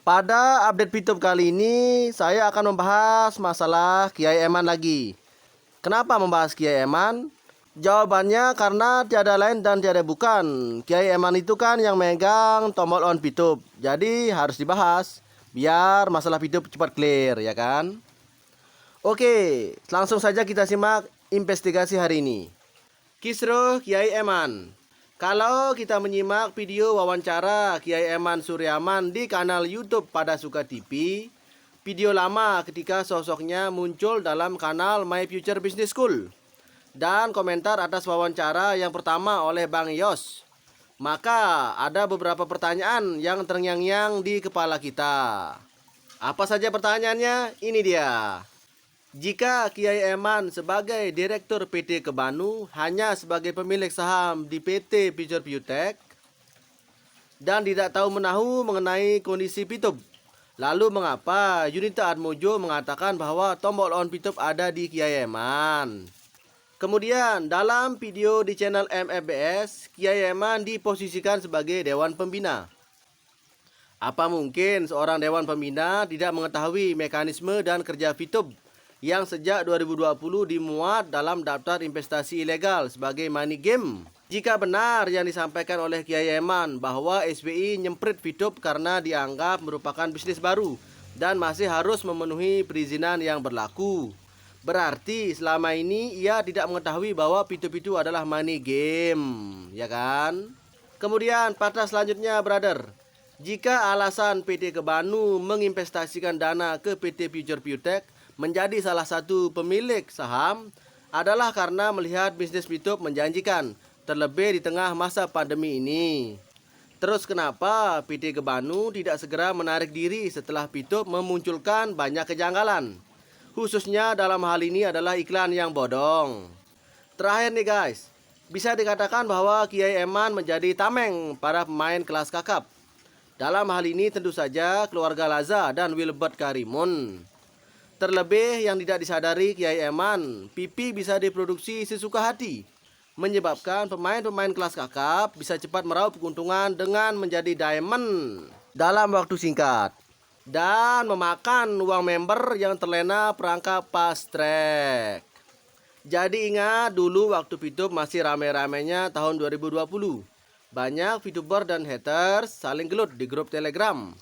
Pada update VTube kali ini, saya akan membahas masalah Kiai Eman lagi. Kenapa membahas Kiai Eman? Jawabannya karena tiada lain dan tiada bukan. Kiai Eman itu kan yang megang tombol on VTube. Jadi harus dibahas, biar masalah VTube cepat clear, ya kan? Oke, langsung saja kita simak investigasi hari ini. Kisruh Kiai Eman. Kalau kita menyimak video wawancara Kiai Eman Suryaman di kanal YouTube Pada Suka TV, video lama ketika sosoknya muncul dalam kanal My Future Business School, dan komentar atas wawancara yang pertama oleh Bang Yos, maka ada beberapa pertanyaan yang terngiang-ngiang di kepala kita. Apa saja pertanyaannya? Ini dia. Jika Kiai Eman sebagai Direktur PT Kebanu hanya sebagai pemilik saham di PT Future Biotech dan tidak tahu menahu mengenai kondisi VTube, lalu mengapa Yunita Atmojo mengatakan bahwa tombol on VTube ada di Kiai Eman? Kemudian dalam video di channel MFBS, Kiai Eman diposisikan sebagai Dewan Pembina. Apa mungkin seorang Dewan Pembina tidak mengetahui mekanisme dan kerja VTube yang sejak 2020 dimuat dalam daftar investasi ilegal sebagai money game? Jika benar yang disampaikan oleh Kiai Eman bahwa SBI nyemprit VTube karena dianggap merupakan bisnis baru dan masih harus memenuhi perizinan yang berlaku, berarti selama ini ia tidak mengetahui bahwa VTube itu adalah money game, ya kan? Kemudian patah selanjutnya, brother. Jika alasan PT Kebanu menginvestasikan dana ke PT Future Biotech menjadi salah satu pemilik saham adalah karena melihat bisnis VTube menjanjikan, terlebih di tengah masa pandemi ini. Terus kenapa PT Kebanu tidak segera menarik diri setelah VTube memunculkan banyak kejanggalan? Khususnya dalam hal ini adalah iklan yang bodong. Terakhir nih guys, bisa dikatakan bahwa Kiai Eman menjadi tameng para pemain kelas kakap. Dalam hal ini tentu saja keluarga Laza dan Wilbert Karimun. Terlebih yang tidak disadari Kiai Eman, pipi bisa diproduksi sesuka hati, menyebabkan pemain-pemain kelas kakap bisa cepat meraup keuntungan dengan menjadi diamond dalam waktu singkat dan memakan uang member yang terlena perangkap fast track. Jadi ingat dulu waktu VTube masih rame-ramenya tahun 2020. Banyak VTuber dan haters saling gelut di grup Telegram.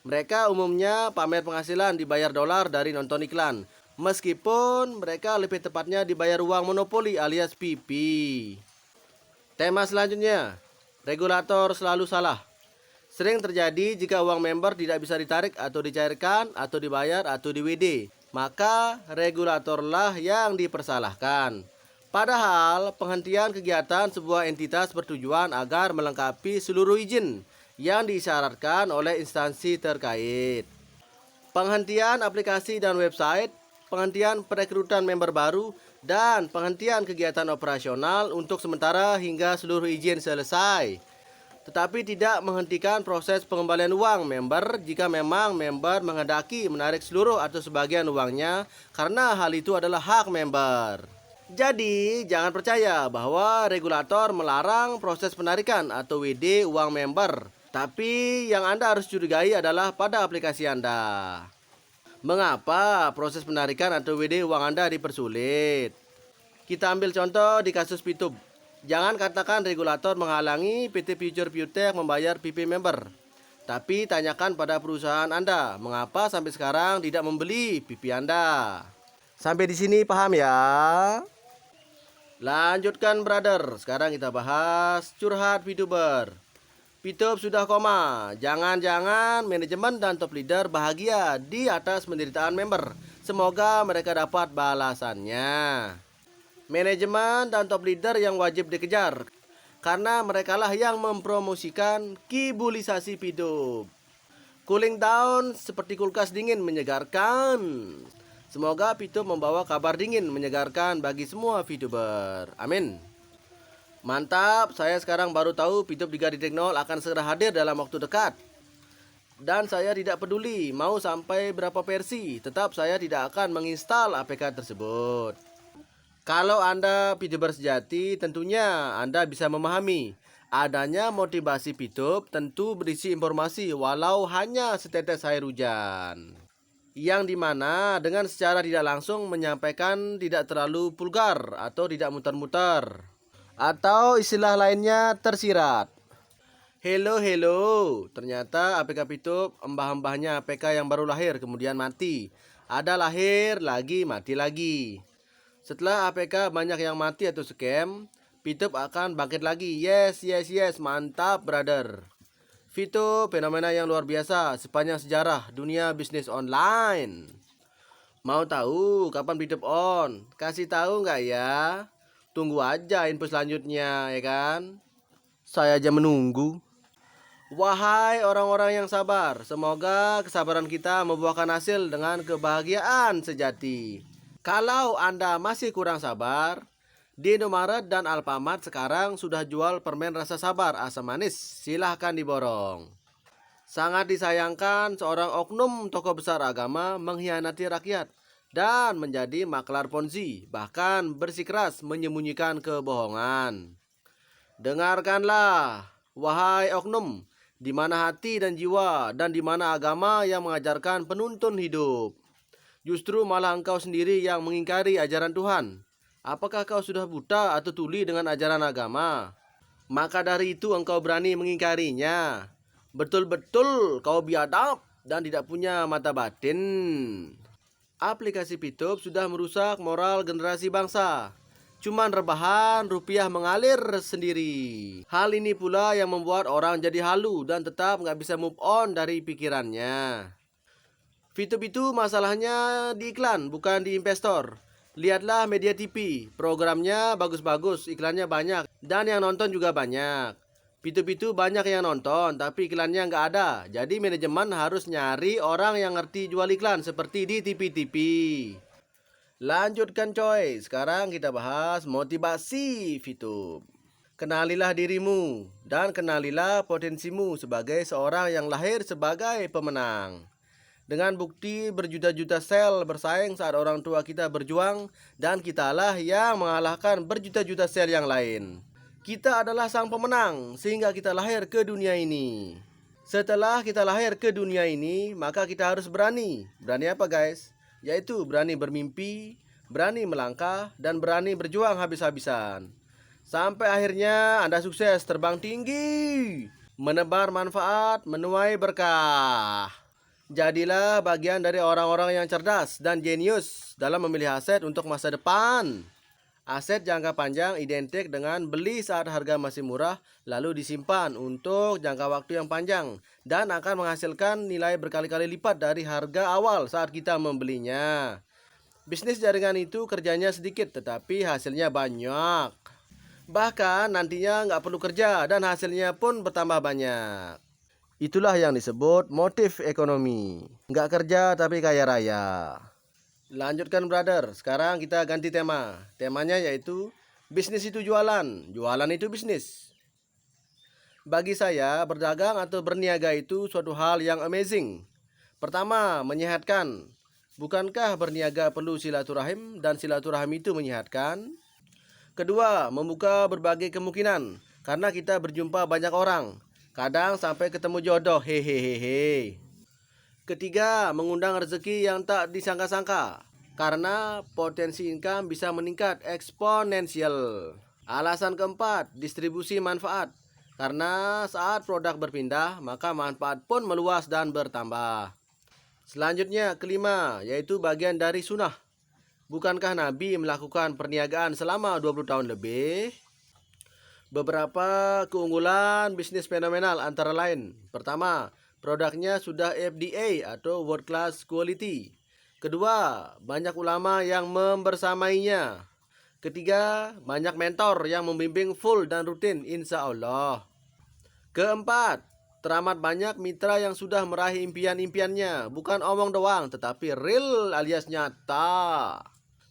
Mereka umumnya pamer penghasilan dibayar dolar dari nonton iklan, meskipun mereka lebih tepatnya dibayar uang monopoli alias PP. Tema selanjutnya, regulator selalu salah. Sering terjadi jika uang member tidak bisa ditarik atau dicairkan atau dibayar atau di WD, maka regulatorlah yang dipersalahkan. Padahal penghentian kegiatan sebuah entitas bertujuan agar melengkapi seluruh izin yang disyaratkan oleh instansi terkait. Penghentian aplikasi dan website, penghentian perekrutan member baru, dan penghentian kegiatan operasional untuk sementara hingga seluruh izin selesai. Tetapi tidak menghentikan proses pengembalian uang member jika memang member menghendaki menarik seluruh atau sebagian uangnya, karena hal itu adalah hak member. Jadi jangan percaya bahwa regulator melarang proses penarikan atau WD uang member. Tapi yang Anda harus curigai adalah pada aplikasi Anda. Mengapa proses penarikan atau WD uang Anda dipersulit? Kita ambil contoh di kasus VTube. Jangan katakan regulator menghalangi PT Future Biotech membayar PP member. Tapi tanyakan pada perusahaan Anda, mengapa sampai sekarang tidak membeli PP Anda? Sampai di sini paham ya? Lanjutkan brother. Sekarang kita bahas curhat VTuber. VTube sudah koma. Jangan-jangan manajemen dan top leader bahagia di atas penderitaan member. Semoga mereka dapat balasannya. Manajemen dan top leader yang wajib dikejar, karena merekalah yang mempromosikan kibulisasi VTube. Cooling down seperti kulkas dingin menyegarkan. Semoga VTube membawa kabar dingin menyegarkan bagi semua VTuber. Amin. Mantap, saya sekarang baru tahu VTube 3.0 akan segera hadir dalam waktu dekat. Dan saya tidak peduli mau sampai berapa versi, tetap saya tidak akan menginstal APK tersebut. Kalau Anda VTuber sejati, tentunya Anda bisa memahami Adanya motivasi Pitup tentu berisi informasi walau hanya setetes air hujan. Yang dimana dengan secara tidak langsung menyampaikan tidak terlalu vulgar atau tidak muter-muter. Atau istilah lainnya tersirat. Hello, hello. Ternyata APK Pitup embah-embahnya APK yang baru lahir kemudian mati. Ada lahir lagi, mati lagi. Setelah APK banyak yang mati atau scam, Pitup akan bangkit lagi. Yes, yes, yes. Mantap, brother. Pitup fenomena yang luar biasa sepanjang sejarah dunia bisnis online. Mau tahu kapan Pitup on? Kasih tahu nggak ya? Tunggu aja info selanjutnya, ya kan? Saya aja menunggu. Wahai orang-orang yang sabar, semoga kesabaran kita membuahkan hasil dengan kebahagiaan sejati. Kalau Anda masih kurang sabar, di Indomaret dan Alfamart sekarang sudah jual permen rasa sabar asam manis. Silahkan diborong. Sangat disayangkan seorang oknum tokoh besar agama mengkhianati rakyat dan menjadi maklar Ponzi, bahkan bersikeras menyembunyikan kebohongan. Dengarkanlah, wahai oknum, di mana hati dan jiwa dan di mana agama yang mengajarkan penuntun hidup. Justru malah engkau sendiri yang mengingkari ajaran Tuhan. Apakah kau sudah buta atau tuli dengan ajaran agama? Maka dari itu engkau berani mengingkarinya. Betul-betul kau biadab dan tidak punya mata batin. Aplikasi Pitup sudah merusak moral generasi bangsa. Cuman rebahan rupiah mengalir sendiri. Hal ini pula yang membuat orang jadi halu dan tetap nggak bisa move on dari pikirannya. Pitup itu masalahnya di iklan, bukan di investor. Lihatlah media TV, programnya bagus-bagus, iklannya banyak, dan yang nonton juga banyak. Pitup itu banyak yang nonton, tapi iklannya nggak ada. Jadi manajemen harus nyari orang yang ngerti jual iklan seperti di TV-TV. Lanjutkan coy, sekarang kita bahas motivasi Pitup. Kenalilah dirimu dan kenalilah potensimu sebagai seorang yang lahir sebagai pemenang. Dengan bukti berjuta-juta sel bersaing saat orang tua kita berjuang dan kitalah yang mengalahkan berjuta-juta sel yang lain. Kita adalah sang pemenang sehingga kita lahir ke dunia ini. Setelah kita lahir ke dunia ini, maka kita harus berani. Berani apa guys? Yaitu berani bermimpi, berani melangkah, dan berani berjuang habis-habisan. Sampai akhirnya Anda sukses terbang tinggi, menebar manfaat, menuai berkah. Jadilah bagian dari orang-orang yang cerdas dan jenius dalam memilih aset untuk masa depan. Aset jangka panjang identik dengan beli saat harga masih murah, lalu disimpan untuk jangka waktu yang panjang dan akan menghasilkan nilai berkali-kali lipat dari harga awal saat kita membelinya. Bisnis jaringan itu kerjanya sedikit tetapi hasilnya banyak. Bahkan nantinya nggak perlu kerja dan hasilnya pun bertambah banyak. Itulah yang disebut motif ekonomi. Nggak kerja tapi kaya raya. Lanjutkan brother, sekarang kita ganti tema. Temanya yaitu bisnis itu jualan, jualan itu bisnis. Bagi saya, berdagang atau berniaga itu suatu hal yang amazing. Pertama, menyehatkan. Bukankah berniaga perlu silaturahim dan silaturahim itu menyehatkan? Kedua, membuka berbagai kemungkinan karena kita berjumpa banyak orang. Kadang sampai ketemu jodoh, hehehe. Ketiga, mengundang rezeki yang tak disangka-sangka karena potensi income bisa meningkat eksponensial. Alasan keempat, distribusi manfaat. Karena saat produk berpindah, maka manfaat pun meluas dan bertambah. Selanjutnya, kelima, yaitu bagian dari sunnah. Bukankah Nabi melakukan perniagaan selama 20 tahun lebih? Beberapa keunggulan bisnis fenomenal antara lain. Pertama, produknya sudah FDA atau World Class Quality. Kedua, banyak ulama yang membersamainya. Ketiga, banyak mentor yang membimbing full dan rutin insya Allah. Keempat, teramat banyak mitra yang sudah meraih impian-impiannya. Bukan omong doang, tetapi real alias nyata.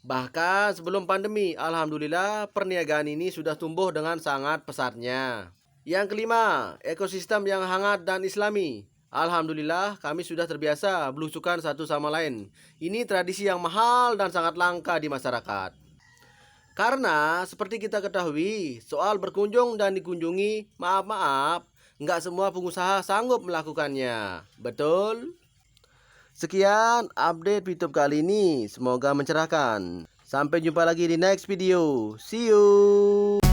Bahkan sebelum pandemi, alhamdulillah perniagaan ini sudah tumbuh dengan sangat pesatnya. Yang kelima, ekosistem yang hangat dan islami. Alhamdulillah kami sudah terbiasa belusukan satu sama lain. Ini tradisi yang mahal dan sangat langka di masyarakat. Karena seperti kita ketahui, soal berkunjung dan dikunjungi, maaf-maaf, nggak semua pengusaha sanggup melakukannya. Betul? Sekian update YouTube kali ini, semoga mencerahkan. Sampai jumpa lagi di next video. See you.